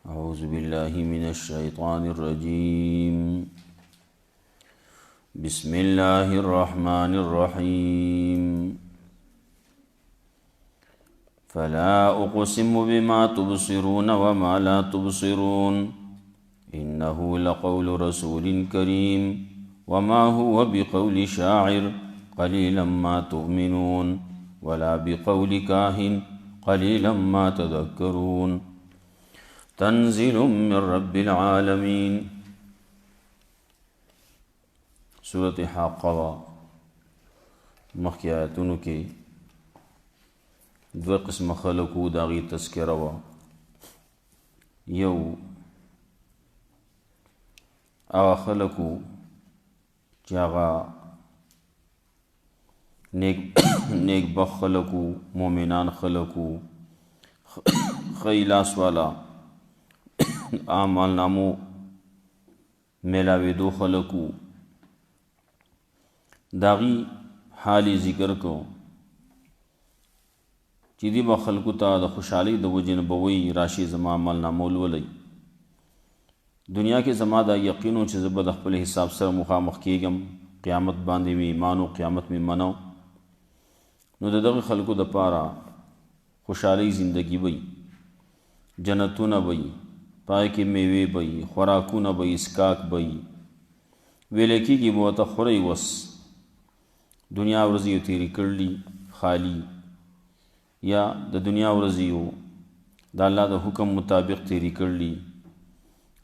أعوذ بالله من الشيطان الرجيم. بسم الله الرحمن الرحيم. فلا أقسم بما تبصرون وما لا تبصرون إنه لقول رسول كريم وما هو بقول شاعر قليلا ما تؤمنون ولا بقول كاهن قليلا ما تذكرون تنزيل من رب العالمين. سورة حاقہ مخی آیتونو کے دو قسم خلقو داغی تذکرہ وا. یو آغا خلقو چی آغا نیک بخ خلقو، مومنان خلقو، خیلاس والا اعمال نامو میلاوی دو خلقو، داغی حالی ذکر کو چی دی با خلقو تا دا خوشحالی دا وجن بوئی راشی زما عمل نامول ولی دنیا کے زما دا یقینو چی زبا دا خپل حساب سر مخامخ کیگم قیامت باندې می ایمانو قیامت می منو نو دا دغی خلقو دا پارا خوشحالی زندگی بئی، جنتون بئی، پای کې میوه بئی، خوراکون بئی، اسکاک بئی، ویلکی کی بوتا خوری وس دنیا ورزیو تیری کرلی خالی یا د دنیا ورزیو دا اللہ دا حکم مطابق تیری کرلی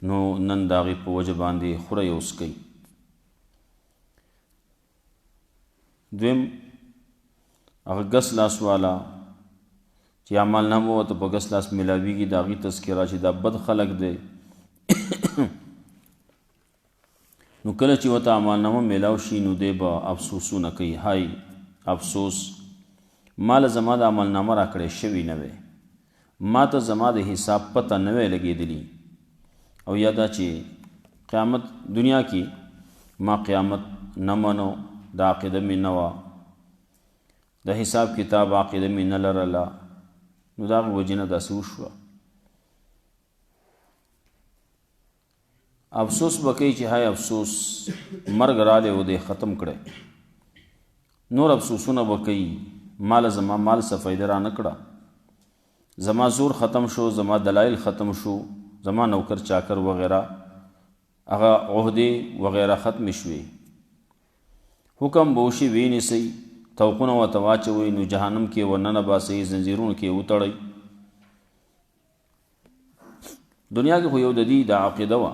نو نن داغی پا وجہ باندے خوری اس کئی. دویم اگر گس لاس والا چی عمال نامو تا پا گس لاس ملاوی کی داغی تذکرہ چی دا بد خلق دے نو کله چې وته عمال نامه میلاو شي نو دی به افسوسونه کوي، هاي افسوس مال زما د عمل نامه را کړی شوي نه وی، ما ته زما د حساب پته نه وی لګېدلی او یا دا چې قیامت دنیا کې ما قیامت نه منو، د عقیده مې نه وه، د حساب کتاب عقیده مې نه لرله، نو د هغې وجې نه داسې وشوه. افسوس بکی چې هاي افسوس مرګ رالی و دی ختم کړی، نور افسوسونه بکی مال زما مال څه فایده را نه کړه، زما زور ختم شو، زما دلائل ختم شو، زما نوکر چاکر وغیرہ هغه عہدے وغیرہ ختم شوی، حکم بوشي وینیسئ توقونه ورته واچوئ نو جهنم کې ورننه باسئ، زنځیرونو کې وتړئ. دنیا کې خو یو د دې د عقیده وه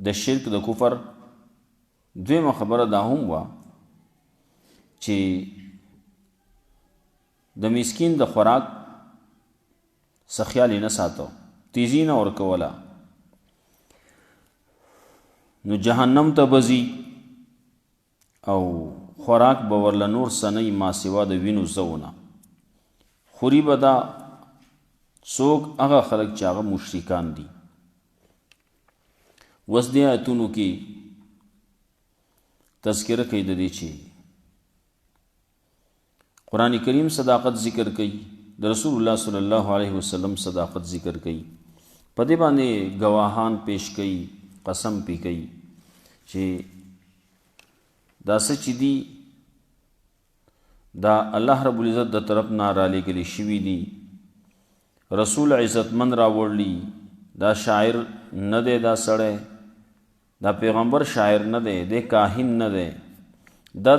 د شرک د کفر. دویمه خبره دا هم وه چې د مسکین د خوراک څه خیال یې نه ساتو، تیزی نه ورکوله، نو جهنم ته بځي او خوراک به ورله نور څه نه وي ما سوا د وینو زونه. خوري به دا څوک هغه خلک چې هغه مشرکان دي. وس دې آیتونو کې تذکره کوي د دې چې قرآن کریم صداقت ذکر کوي، د رسول الله صلی الله علیه وسلم صداقت ذکر کوي، په دې باندې گواهان پیش کوي، قسم پی کوي چې دا څه چې دي دا الله رب العزت د طرف نه رالیږلي شوي دي، رسول عزتمن راوړلی، دا شاعر نه دی، دا سړی دا پیغمبر شاعر نه دی، دی کاهن نه دی، دا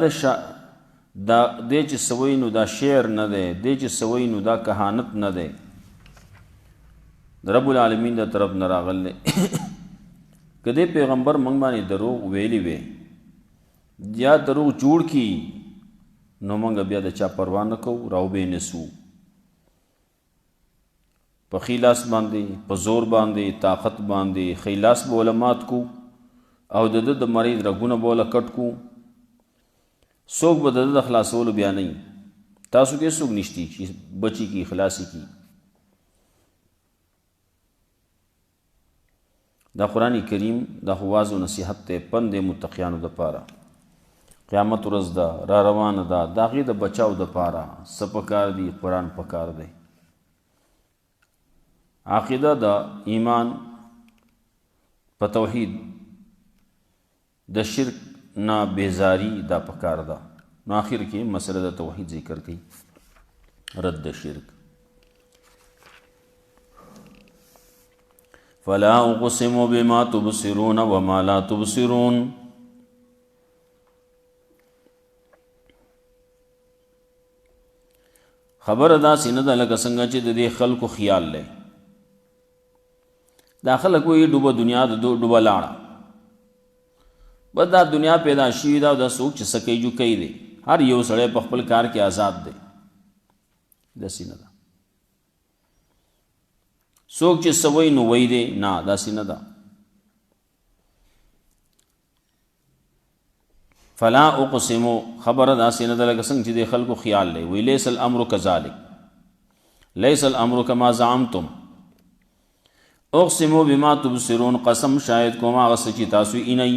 دی چې سوی نو دا شعر نه دی، دی چې سوی نو دا کهانت نه دی، رب العالمین دا طرف نه راغلی. که دی پیغمبر منگ باندې دروغ ویلی وی یا دروغ جوړ کی نو منگ بیا د چا پروا نه کو، راو به نسو په خیلاس باندې، په زور باندې، طاقت باندې خیلاس به علمات کو او د د مریض رګونه به وله کټ کو، څوک به د د خلاصولو بیا نه تاسو کې څوک نشتی چې بچی کی خلاصی کی. دا قرآن کریم دا خواز و نصیحت تے پند متقیانو دا پارا. قیامت ورځ ده را روانه ده، د هغې د بچاو دپاره څه پکار دي؟ قرآن پکار دی. عقیده د ایمان په توحید د شرک نه بیزاری دا پکار ده. نو آخر کې مسله د توحید ذکر کوي، رد د شرک. فلا اقسم بما تبصرون وما لا تبصرون. خبره داسې نه ده لکه څنګه چې د دې خلکو خیال دی. دا خلک وایي ډوبه دنیا د ډوبه لاړه، بس دا دنیا پیدا شوي ده او دا څوک چې څه کوي جو کوي دی، هر یو سړی په خپل کار کې آزاد دی. داسې نه ده. څوک چې څه وایي نو وایي دی، نه داسې نه ده. فلا اقسمو خبره داسې نه ده لکه څنګه چې د خلکو خیال دی. وی لیس الامر کذالک، لیس الامر کما زعمتم، اقسمو بما تبصرون، قسم شاید کوم هغه څه چې تاسو اینئ.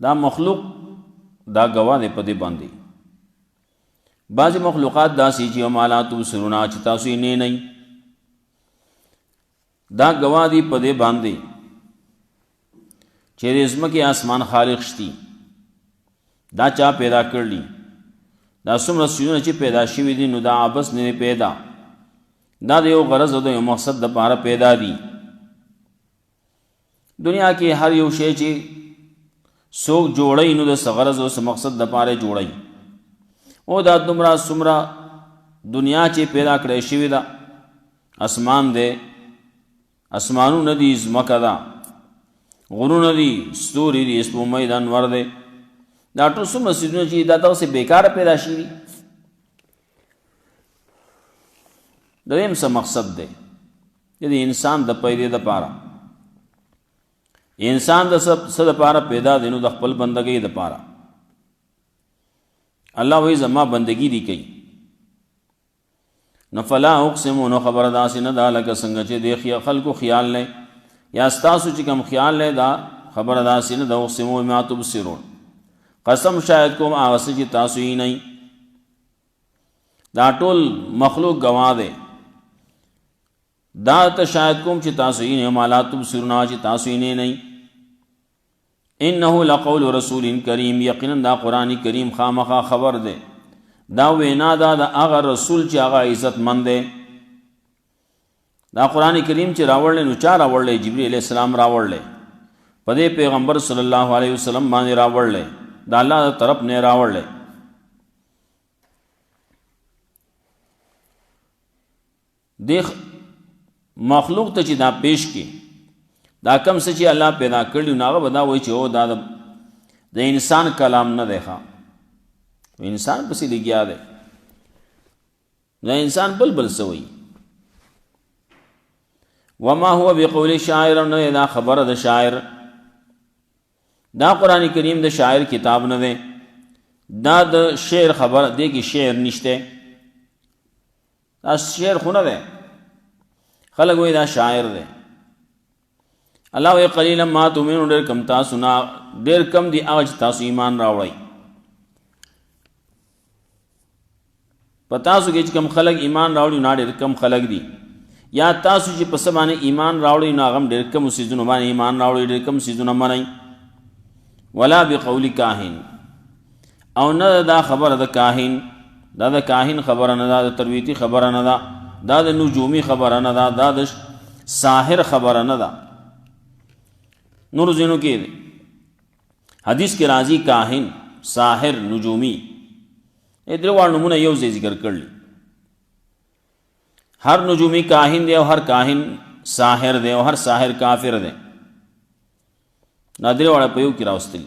دا مخلوق دا گواه دی په دې باندې. بعضې مخلوقات داسې چې وما لا تبصرون چې تاسو یې نه نئ، دا گواه دی په دې باندې چې د ځمکې آسمان خالق شتي. دا چا پیدا کړلی؟ دا څومره څیزونه چې پیدا شوي دي نو دا عبث نه پیدا، دا د یو غرض او د یو مقصد دپاره پیدا دي. دنیا کې هر یو شی چې څوک جوړی نو د څه غرض او څه مقصد دپاره جوړی. او دا دومره څومره دنیا چې پیدا کړی شوې ده، اسمان دی، اسمانونه دي، ځمکه ده، غرونه دي، ستوري دي، سپوږمۍ ده، انور دی، دا ټول څومره څیزونه چې دا دغسې بیکاره پیدا شوي. دریم څه مقصد دی؟ د انسان د پیدې دپاره. انسان د څه دپاره پیدا دی؟ نو د خپل بندګۍ دپاره. الله وایي زما بندګي دي کوي. نو فلا اقسمو نو خبره داسې نه ده لکه څنګه چې د خلکو خیال دی یا ستاسو چې کوم خیال دی، دا خبره داسې نه ده. اقسمو بما تبصرون، قسم شاید کوم هغه څه چې تاسو یې نه. دا ټول مخلوق گواه دی. دا ته شاید کوم چې تاسو یې نه، ما لا تبصرون چې تاسو یې نه. انه لقول رسول کریم، یقینا دا قرآن کریم خامخا خبر دی، دا وینا دا د هغه رسول چې هغه عزت مند دی. دا قرآن کریم چې راوړلی نو چا راوړلی؟ جبرئیل علیہ السلام راوړلی، په دې پیغمبر صلی الله علیه وسلم باندې راوړلی، دا الله د طرف نه راوړلی. دې مخلوق ته چې دا پیش کی، دا کم څه چې الله پیدا کړي نو هغه به دا وایي چې او دا د انسان کلام نه دی. ښه انسان پسې لګیا دی، دا انسان بل څه وایي. وما هو بقول شاعر، نه دا خبره د شاعر. دا قرآن کریم د شاعر کتاب نه دی، دا د شعر خبره دی کې شعر نشته. دا شعر خو نه دی، خلک وایي دا شاعر دی. الله وایي قلیلا ما تؤمنون، ډېر کم تاسو نه، ډېر کم دي هغه چې تاسو ایمان راوړئ. په تاسو کې چې کم خلک ایمان راوړي نو ډېر کم خلک دي. یا تاسو چې په څه باندې ایمان راوړئ نو هغه هم ډېر کم څیزونو باندې ایمان راوړئ، ډېر کم څیزونه منئ. ولا بقول کاهن، او نه دا خبره د کاهن، دا د کاهن خبره نه ده، د ترویتی خبره نه ده، دا د نجومی خبره نه ده، دا د ساحر خبره نه ده. نور ځینو کې حدیث کې راځي کاهن، ساحر، نجومی، درې واړه نومونه یو ځای ذکر کړل. هر نجومی کاهن دی او هر کاهن ساحر دی او هر ساحر کافر دی. نادر واړه په یو کې راوستل.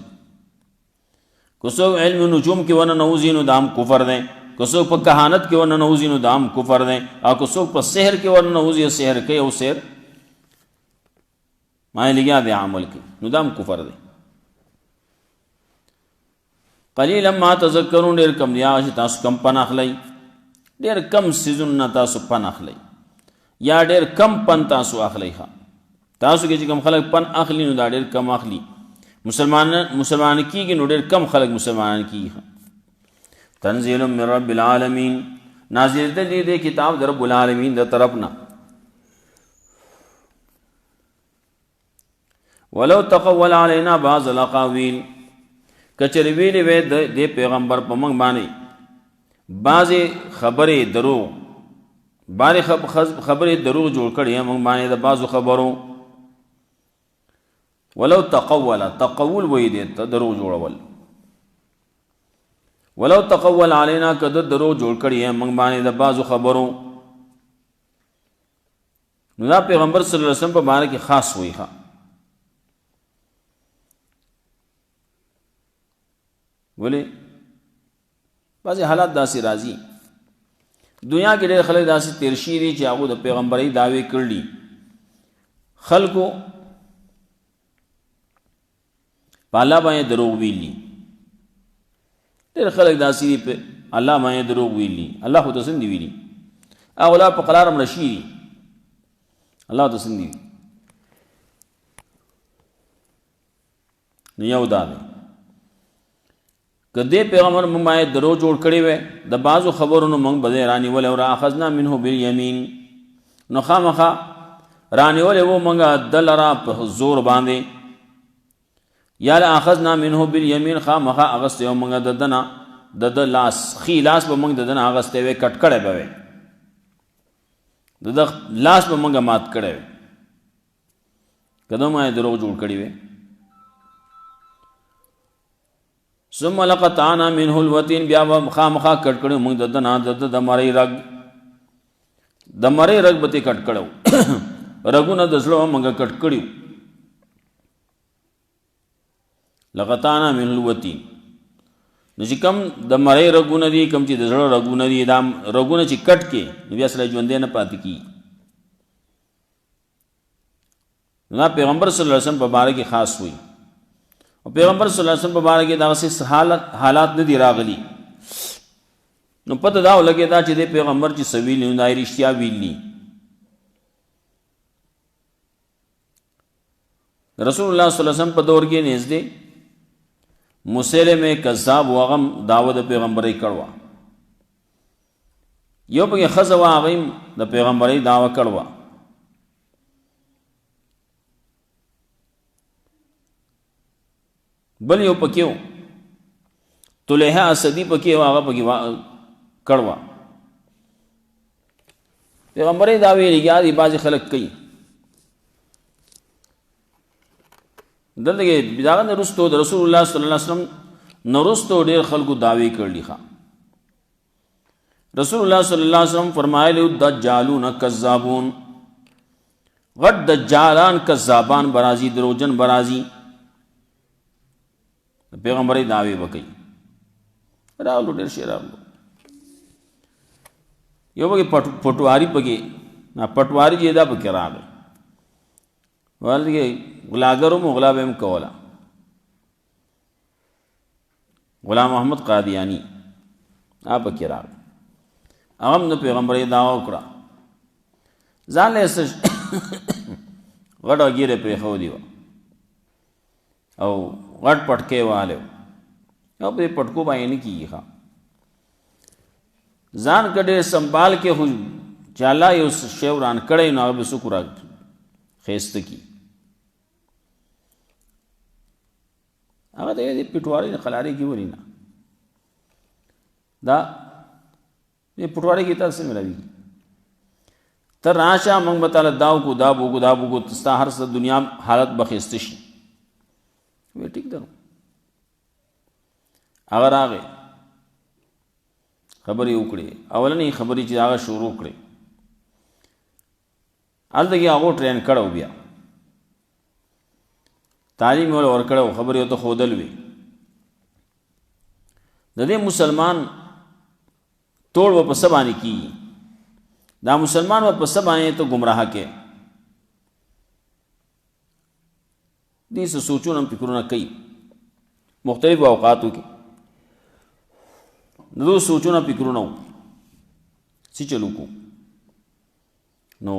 که څوک علم نجوم کې ونه نوځي نو دام کفر دی، که څوک په کهانت کې ونه نوځي نو دام کفر دی، او که څوک په سحر کې ونه نوځي او سحر کوي او سحر معنی لګیا دی عمل کې نو دام کفر دی. قلیلا ما تذکرون، ډېر کم دی هغه چې تاسو کم پن اخلئ، ډېر کم څیزونه تاسو پن اخلئ، یا ډېر کم پن تاسو اخلئ. ښه تاسو کې چې کوم خلک پن اخلي نو دا ډېر کم اخلي. مسلمان کیږي نو ډېر کم خلک مسلمانان کیږي. تنزیل من رب العالمین، نازل دې کتاب د رب العالمین د طرف نه. ولو تقول علینا بعض الاقاویل، کچری ویلې وې د پیغمبر په موږ باندې بعضې خبرې دروغ، بعضې خبرې دروغ جوړ کړي موږ باندې د بعضو خبرو. ولو تقول وی دی ته دروغ جوړول. ولو تقول علینا که د دروغ جوړ کړي موږ باندې د بعضو خبرو، نو دا پیغمبر صلی الله علیه وسلم په باره کې خاص وی ښه. ولی بعضې حالات داسې راځي دنیا کې ډېر خلک داسې تیر شوي دي چې هغو د پیغمبرۍ دعوې کړي. خلکو په الله باندې دروغ ویلي، ډېر خلک داسې دي په الله باندې دروغ ویلي. الله خو ته څه دي ویلي؟ هغه لا په قرار مړه شوي دي، الله ته څه دي؟ نو یو دا دی که دې پیغمبر موږ باندې دروغ جوړ کړی وی د بعضو خبرونو موږ به یې رانیولی او رااخذنا منه بالیمین، نو خامخا رانیولی و موږ ده لره په زور باندې، یا لاخذنا منه بالیمین خامخا اغستی و موږ د ده نه د ده لاس خی لاس به موږ د ده نه اغستی وی کټ کړی به وی، د ده لاس به موږ مات کړی وی که ده باندې دروغ جوړ کړي وی. ثم لقطعنا منه الوتین، بیا به خامخا کټ کړو موږ د ده نه د مرۍ رګ، د مرۍ رګ به ترې کټ کړو، رګونه د زړه موږ کټ کړي. لقطعنا منه الوتین، نو چې کوم د مرۍ رګونه دي، کوم چې د زړه رګونه دي، دا رګونه چې کټ کې نو بیا سړی ژوندی نه پاتې کېږي. نو دا پیغمبر صلی الله علیه وسلم په باره کې خاص وي. او پیغمبر صلی الله علیه وسلم په باره کې دغسې حالات نه دي راغلي، نو پته دا ولګېده چې د پیغمبر چې څه ویلي نو دا یې رښتیا ویلي. رسول الله صلی الله علیه وسلم په دور کې نږدې مسیلمه کذاب و هغه هم دعوه د پیغمبرۍ کړوه، یو پکې ښځه وه هغه هم د پیغمبرۍ دعوه کړوه. بل یو پکې و طلحه اسدي پکې و هغه پکې کړوه. پیغمبرۍ دعوې لګیا دي بعضې خلک کوي. دلته کې دغه نه وروستو د رسول الله صلی الله علیه وسلم نه وروستو ډېر خلکو دعوې کړلي ښه. رسول الله صلی الله علیه وسلم فرمایلی دجالون کذابون، غټ دجالان کذابان برازي، دروغجن برازي، پیغمبرۍ دعوې به کوي. راغلو ډېر شی راغلو. یو پکې پټواري پکې پټواري چې دا پکې راغی، ویل کې غلاګرو مو غلا به هم کوله. غلام محمد قادیانی هغه پکې راغی، هغه هم د پیغمبرۍ دعوه وکړه. ځان له یې غټه ږیره پرېښودې وه او غټ پټکی والی و، او په دې پټکو باندې نه کېږي ښه. ځان که ډېر سنبال کې خو چې الله یو شی وران کړی نو هغه به څوک را ښایسته کي. هغه د دې پټوارۍ نه قلارۍ کې ولي نه، دا دې پټوارۍ کې تا څه ملاوېږي؟ ته راشه موږ به تاله دا وکړو دا به وکړو دا به وکړو، ستا هر څه دنیا حالت به ښایسته شي. وی ټیک ده. هغه راغی خبرې وکړې، اولنۍ خبرې چې هغه شروع کړې، هلته کې هغو ټرین کړی بیا تعلیم یې ورکړی و، خبرې ورته ښودل وي. د دې مسلمان توړ به په څه باندې کېږي، دا مسلمان به په څه باندې ته ګمراه کې. دې څه سوچونه فکرونه کوي مختلفو اوقاتو کې، د دو سوچونه فکرونه و څه چلو کو. نو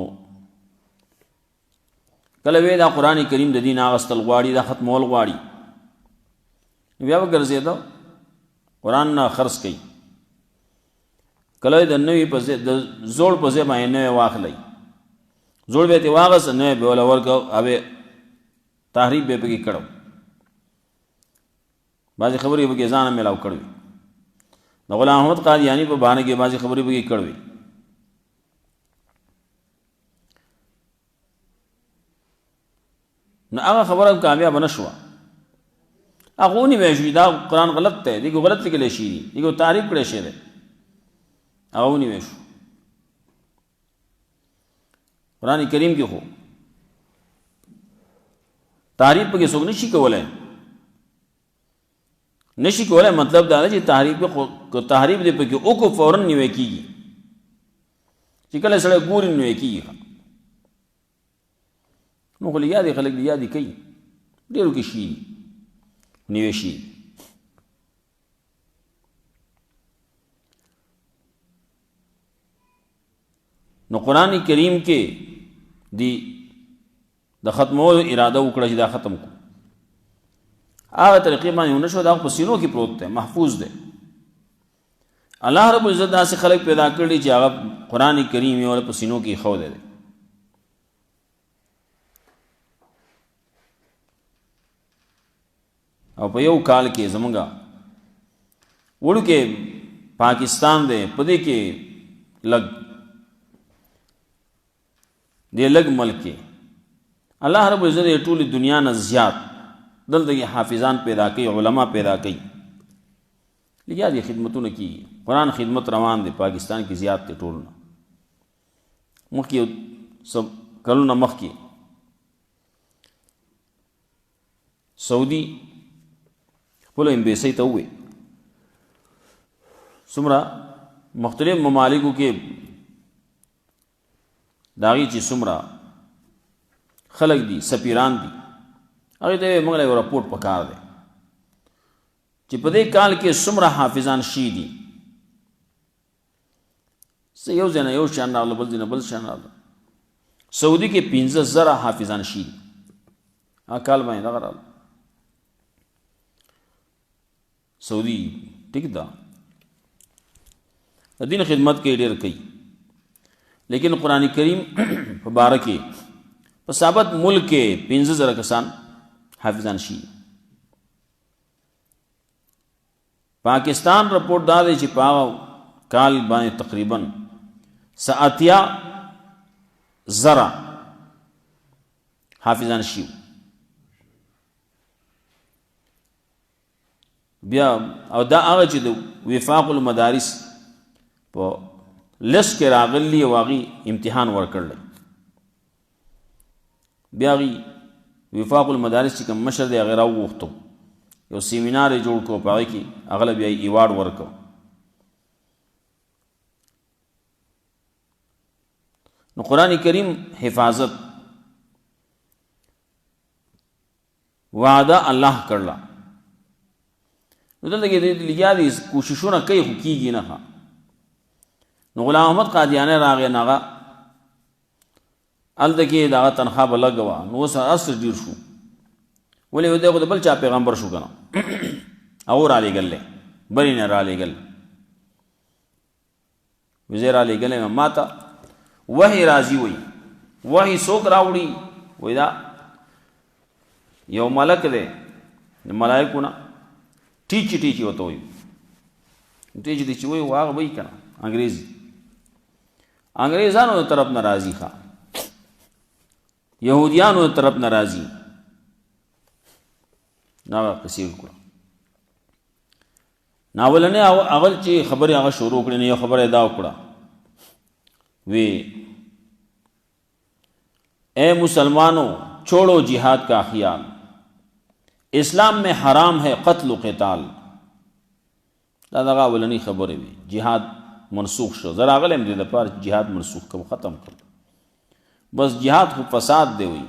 کله وی دا قرآن کریم د دین اغستل غواړي، دا ختمول غواړي، بیا به ګرځېده قرآن نه خرڅ کوي، کله د نوي په ځای د زوړ په ځای باندې نوی واخلئ، زوړ به یې ترې واغسته نوی به وله ورکړ، هغې تحریف به یې پکې کړو، بعضې خبرې به پکې ځانه میلاو کړې وي. د غلام محمد قادیاني په بهانه کې بعضې خبرې پکې کړې وي. نو هغه خبره کامیابه نه شوه، هغه ونیوی شو دا قرآن غلط دی، دې کې غلط لیکلی شي دي، دې کې تعریف کړی شی دی، هغه ونیوی شو. قرآن کریم کې خو تعریف پکې څوک نشي کولی، نشي کولی، مطلب دا دی چې تحریف دې پکې وکړو فوراً نیوی کېږي، چې کله سړی ګوري نیوی کېږي. نو خو لیادې خلک لیادې کوي، ډېرو کې شي نیوی شي. نو قرآن کریم کې دی د ختمولو اراده وکړه چې دا ختم کړو، هغه طریقې باندې ونه شو، دا په سینو کې پروت دی، محفوظ دی. الله رب العزت داسې خلک پیدا کړي چې هغه قرآن کریم یې په سینو کې ایښودی دی. او په یو کال کې زمونږ وړوکی پاکستان دی، په دې کې لږ ملک کې الله رب العزت ټولې دنیا نه زیات دلته کې حافظان پیدا کوي، علما پیدا کوي، لګیا دي خدمتونه کېږي، قرآن خدمت روان دی پاکستان کې زیات دی. ټول نه مخکې سب کلونه مخکې سعودي خپلو امبیسۍ ته ووی څومره مختلف ممالکو کې د هغې چې څومره خلک دي، سفیران دي، هغې ته یې موږ له یو رپورټ پکار دی چې په دې کال کې څومره حافظان شي دي. څه یو ځای نه یو شان راغله، بل ځای نه بل شان راغله. سعودي کې 15,000 حافظان شي دي، هغه کال باندې دغه راغله. سعودي ټیک ده، د دین خدمت کې ډېر کوي، لیکن قرآن کریم په باره کې په ثابت ملک کې 15,000 کسان حافظان شي. پاکستان رپورټ دا دی چې په هغه کال باندې تقریباً 80,000 حافظان شي. بیا او دا هغه چې د وفاق المدارس په لست کې راغلی او هغې امتحان ورکړلی. بیا هغې وفاق المدارس چې کوم مشر دی هغې راوغوښتو، یو سیمینار یې جوړ کړو، په هغې کې هغه له بیا یې ایوارډ ورکړو. نو قرآن کریم حفاظت وعده الله کړله. نو دلته کې لګیا دي کوششونه کوي خو کېږي نه. نو غلام محمد قادیانی راغی، نو هغه هلته کې د هغه تنخوا به لږه وه، نو اوس عصر ډېر شو، ولې دی خو د بل چا پیغمبر شو که نه، هغو رالېږل دی، بلې نه رالېږل. زه رالېږلی یم، ما ته وحی راځي، وایي وحی څوک راوړي؟ وایي دا یو ملک دی د ملایکو نه، ټیچي ټیچي ورته وایي، ټیچي ټیچي وایي هغه وایي که نه انګریزانو د طرف نه راځي، ښه یهودیانو د طرف نه راځي. هغه قصې وکړه. ناولنې اول چې خبرې هغه شروع کړې، نه یو خبره یې دا وکړه، وی اے مسلمانوں چھوڑو جہاد کا خیال، اسلام میں حرام ہے قتل و قتال. دا دغه اولنۍ خبرې وي، جهاد منسوخ شو. زه راغلی یم دې دپاره چې جهاد منسوخ کړم، ختم کړم، بس جهاد خو فساد دی وایي.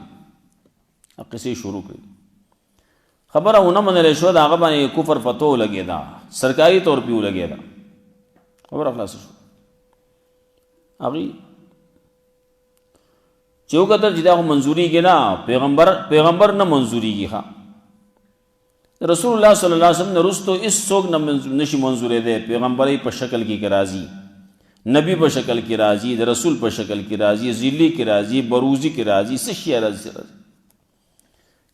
قصې شروع کړي، خبره ونه منلی شوه، د هغه باندې کفر فتو ولګېده، سرکاري طور پې ولګېده، خبره خلاصه شوه. هغې چې وکتل چې دا خو منظورېږي نه، پیغمبر نه منظورېږي. ښه رسول الله صلی الله علیه وسلم نه رستو اس څوک نه نشي منظورې ده پیغمبري په شکل کې راځي، نبی په شکل کې راځي، د رسول په شکل کې راځي، ذلی کې راځي، بروزی کې راځي، څه شي راځي.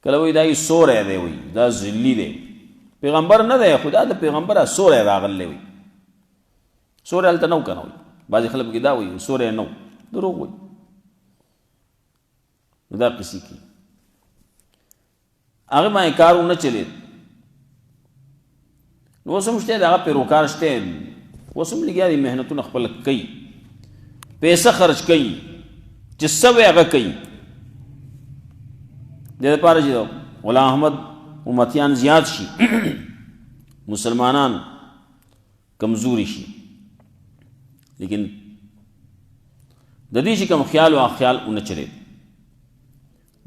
کله وای دا یې سورې دی، وای دا ذلی دی، پیغمبر نه دی، خدا د پیغمبره سورې راغلی وي. سورې هلته نو کنه، وای بعضې خلک کې دا وایي سورې نو، دروغ وایي. نو دا قصې کې هغه باندې کار ونه چلېد. نو اوس هم شته د هغه پیروکار شته، اوس هم لګیا دي محنتونه خپل کوي، پیسه خرچ کوي چې څه وی هغه کوي. دې دپاره چې غلام احمد امتیان زیات شي، مسلمانان کمزوري شي. لیکن د دې چې کوم خیال او خیال ونه چلېد،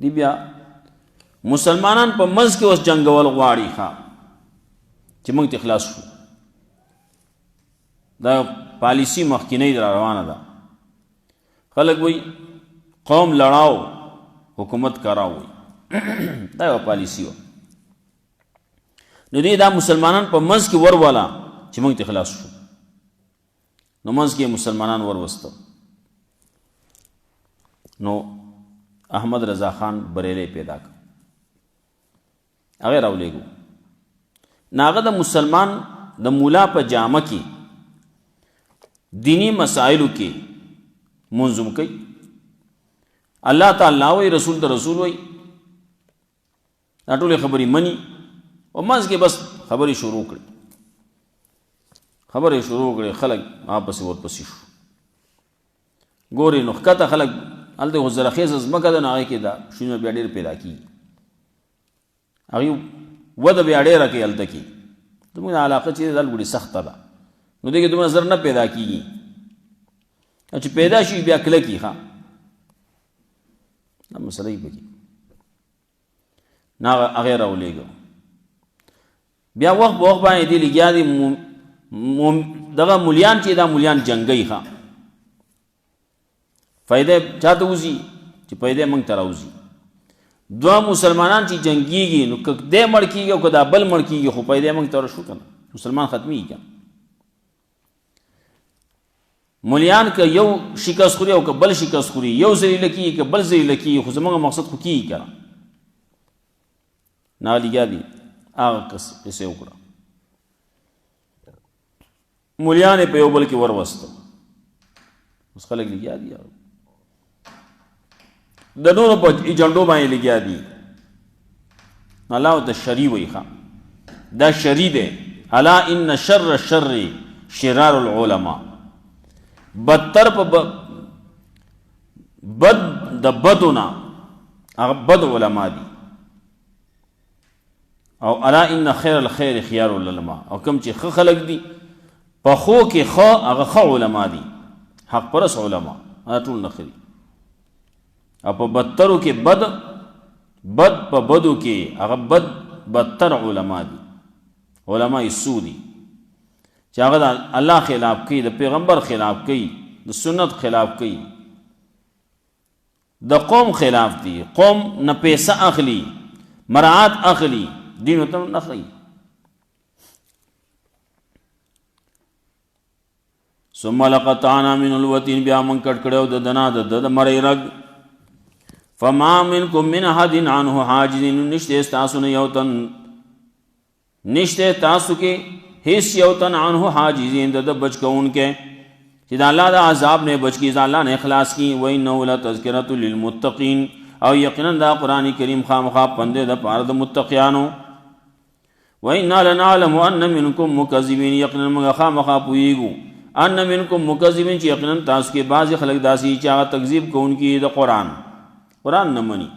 دی بیا مسلمانان په منځ کې اوس جنګول غواړي ښه چې موږ ته خلاص شو. دا پالیسی مخکینی را روانه ده. خلک وایي قوم لړاو حکومت کراو، دا یوه پالیسی وه. نو دی دا مسلمانان په منځ کې ورواله چې موږ ته خلاص شو. نو منځ کې مسلمانان وروسته. نو احمد رضا خان بریلی پیدا کړ، هغه راولېږو. ناغه د مسلمان د مولا په جامه کې دینی مسائلو کې منظم کوي. الله تعالی وی، رسول ته رسول وی، دا ټولې خبرې مني او منځ کې بس خبرې شروع کړي، خلک آپسې ورپسې شو. ګورې نو ښکته خلک هلته خو زرخیزه ځمکه ده، نو هغې کې دا شنونه بیا ډېر پیدا کېږي، هغې وده بیا ډېره کوي هلته کې. زموږ علاقه چې دا لوړې سخته ده، نو دې کې دومره زر نه پیدا کېږي، او چې پیدا شي بیا کلکي. ښه دا مسله یې پکې نه هغې راولېږه. بیا وخت په وخت باندې دې لګیا دي دغه مولیان چې دا مولیان جنګوي. ښه فایده چاته وځي چې پیدا موږ ته راوځي. دوه مسلمانان چې جنګیږي نو که دی مړ کېږي او که دا بل مړ کېږي، خو پیدا موږ ته ورشو که نه، مسلمان ختمېږي که مولیان که یو شکست خوري او که بل شکست خوري، یو ذلیله کېږي که بل ذلیله کېږي، خو زموږ مقصد خو کېږي که نه. نه لګیا دي هغه قصې وکړه. مولیان یې په یو بل کې وروسته، اوس خلک لګیا دي د نورو په ایجنډو باندې لګیا دي. الله ورته شري وایي. ښه دا شري دی. الا ان شر الشر شرار العلماء، بدتر په بد د بدو نه هغه بد علما دي. او الا ان خیر الخیر خيار العلماء، او کوم چې ښه خلک دي په خو کې ښه هغه ښه علما دي، حق پرس علما، هغه ټول نه ښه دي. او په بدترو کې بد په بدو کې هغه بدتر علما دي، علما سو دي چې هغه د الله خلاف کوي، د پیغمبر خلاف کوي، د سنت خلاف کوي، د قوم خلاف دي. قوم نه پیسه اخلي، مراعات اخلي، دین ورته نه ښیي. ثم لقطعنا من الوتين، بیا من کټ کړو د دنا د مړی رګ. فما منکم من احد عنه حاجزین، نشته تاسو نه یو تن، نشته تاسو کې هیڅ یو تن عنه حاجزین د بچ کوونکې چې د الله د عذاب نه بچ کی، الله نه اخلاص کی. وانه لتذکرة للمتقین، او یقینا دا قرآن کریم خامخا پندې د پاره د متقیانو. وانا لنعلم ان منکم مکذبین، یقینا موږ خامخا پوهیږو ان منکم مکذبین چې یقینا تاسو کې بعض خلک داسي چې هغه تکذیب کوونکي د قرآن نه مني.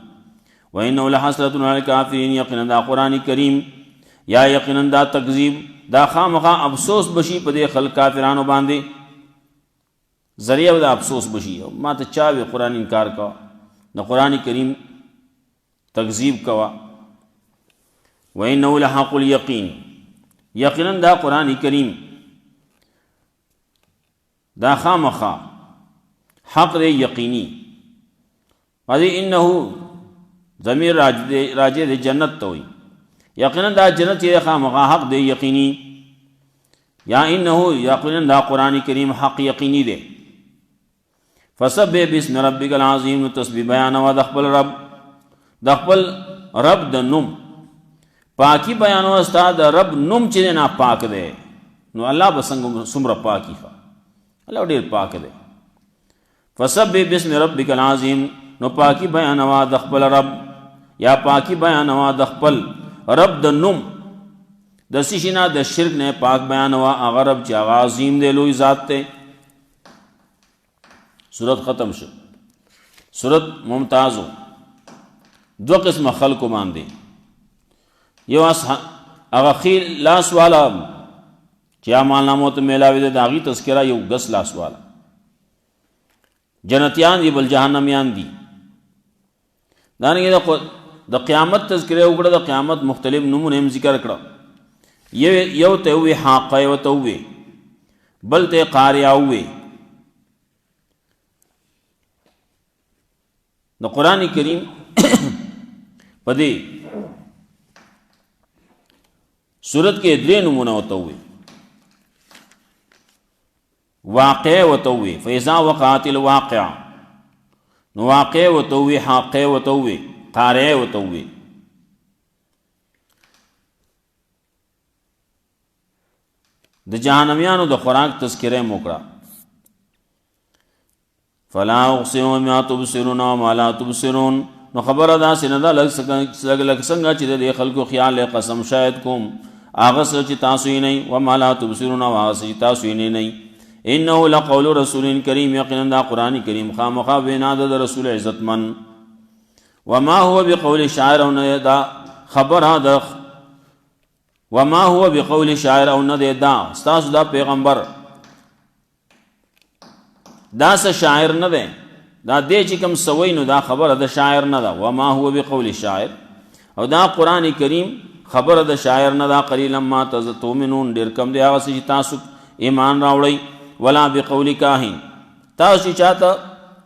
وانه لحسرة علی الکافرین، یقینا دا قرآن کریم یا یقینا دا تکذیب دا خامخا افسوس بشي په دې خلک کافرانو باندې، ذریعہ دا افسوس بشي. ما ته چا وی قرآن انکار کا، د قرآن کریم تکذیب کوا. وانه لحق الیقین، یقینا دا قرآن کریم دا خامخا حق دے یقینی. قضی انه ضمیر راجع دے جنت تو ہوئی، یقینا دا جنت یې خامخا حق دی یقینی، یا انه یقینا دا قرآن کریم حق یقینی دی. فسبح باسم ربک العظیم، نو تسبیح بیانوا د خپل رب، د خپل رب د نوم پاکی بیانوا. ستا د رب نوم چې دی نا پاک دی، نو الله به څومره پاکی ښه، الله ډېر پاک دی. فسبح باسم ربک العظیم، نو پاکی بیانوا د خپل رب، یا پاکی بیانوا د خپل رب د نوم، د څه شي نه؟ د شرک نه پاک بیانوا، هغه رب چې هغه عظیم دی، لوی ذات دی. صورت ختم شو. صورت ممتازو دو قسم خلقو باندې، یو هغه خیل لاس والا چې اعمال نامو ته میلاوي دی، د هغې تذکره یو ګس لاس والا جنتیان دي بل جهنمیان دي. دارنګه د قیامت تذکره وکړه، د قیامت مختلف نمونه هم ذکر کړه. یو ته وی حاقه، یو ته وی بل ته قاریه وی. د قرآن کریم په دې صورت کې درې نمونه ورته وی. واقع ورته وی، فاذا وقعت الواقعه، نو واقع ورته وی، حاقه ورته وی، قاریه ورته وی. د جهنميانو د خوراک تذکره موکړه. فلا اقسم بما تبصرون وما لا تبصرون، نو خبره دا سینه دا لږ څنګه چې د خلکو خیال قسم شاید کوم هغه څه چې تاسو یې نه، وما لا تبصرون هغه څه چې تاسو یې نه. انه لقول رسول کریم، یقینا دا قرآن کریم خامخا وینا د رسول عزتمن. وما هو بقول شاعر، او نه دا خبره ده، وما هو بقول شاعر، او نه دا ستاسو دا پیغمبر دا څه شاعر نه دی، دا دی چې کوم سوی نو دا خبره د شاعر نه ده. وما هو بقول شاعر، او دا قرآن کریم خبره د شاعر نه ده. قلیلا ما تؤمنون، ډېر کم دی هغه څه چې تاسو ایمان راوړئ. ولا بقول کاهن، تاسو چې چاته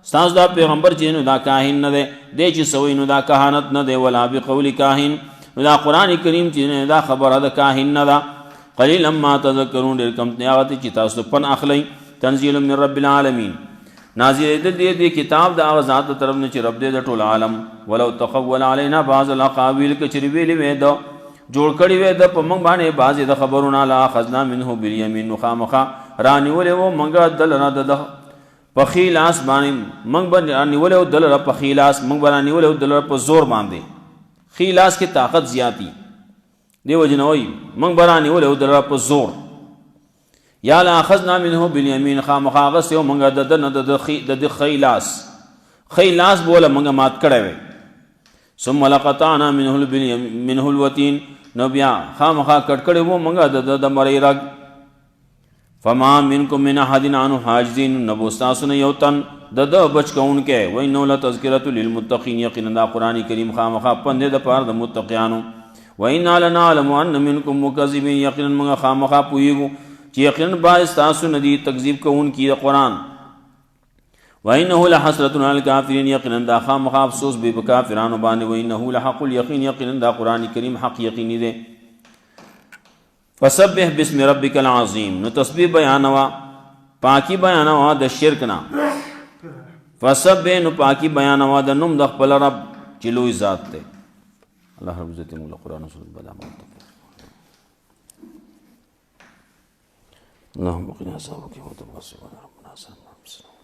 ستاسو دا پیغمبر چې نو دا کاهن نه دی، دی چې سوی نو دا کهانت نه دی. ولا بقول کاهن، نو دا قرآن کریم چې دا خبره د کاهن نه ده. قلیلا ما تذکرون، ډېر کم دی هغه چې تاسو پن اخلئ. تنزیل من رب العالمین، نازل دې کتاب د هغه ذات طرف نه چې رب دې د ټول عالم. ولو تقول علینا بعض الاقاویل، که چېرې ویلې وې د جوړ کړي وې د په موږ باندې بعضې د خبرونه، لاخذنا منه بالیمین، نو خامخا رانیولې وو موږ د لره د په ښي لاس باندې، موږ به رانیولې وو د لره په ښي لاس، موږ به رانیولې وو د لره په زور باندې. ښي لاس کې طاقت زیاتی، دې وجې نه وایي موږ به رانیولې وو د لره په زور. یا لاخذنا منه بالیمین، خامخا اغسې وو موږ د ده نه د ښي لاس، ښي لاس بوله موږ مات کړی وی. ثم لقطعنا منه الوتین، نو بیا خامخا کټ کړی وو موږ د مرۍ رګ. فما منکم من احد عنه حاجزین، نبو ستاسو نه یو تن د ده بچ کوونکی. وانه لتذکرة للمتقین، یقینا دا قرآن کریم خامخا پندې د پاره د متقیانو. وانا لنعلم ان منکم مکذبین، یقینا موږ خامخا پوهیږو چې یقینا بعض ستاسو نه دي تکذیب کوونکي د قرآن. وانه لحسرة علی الکافرین، یقینا دا خامخا افسوس به په کافرانو باندې. وانه لحق الیقین، یقینا دا قرآن کریم حق یقیني دی. فسبح باسم ربک العظیم، نو تسبیح بیانوا، پاکی بیانوا د شرک نه. فسبح، نو پاکی بیانوا د نوم د خپل رب چې لوی ذات دی. الله رب عزت مولا قرآن و سنت بلا متقین. اللهم قنا عذابك وتوفنا ربنا سلام.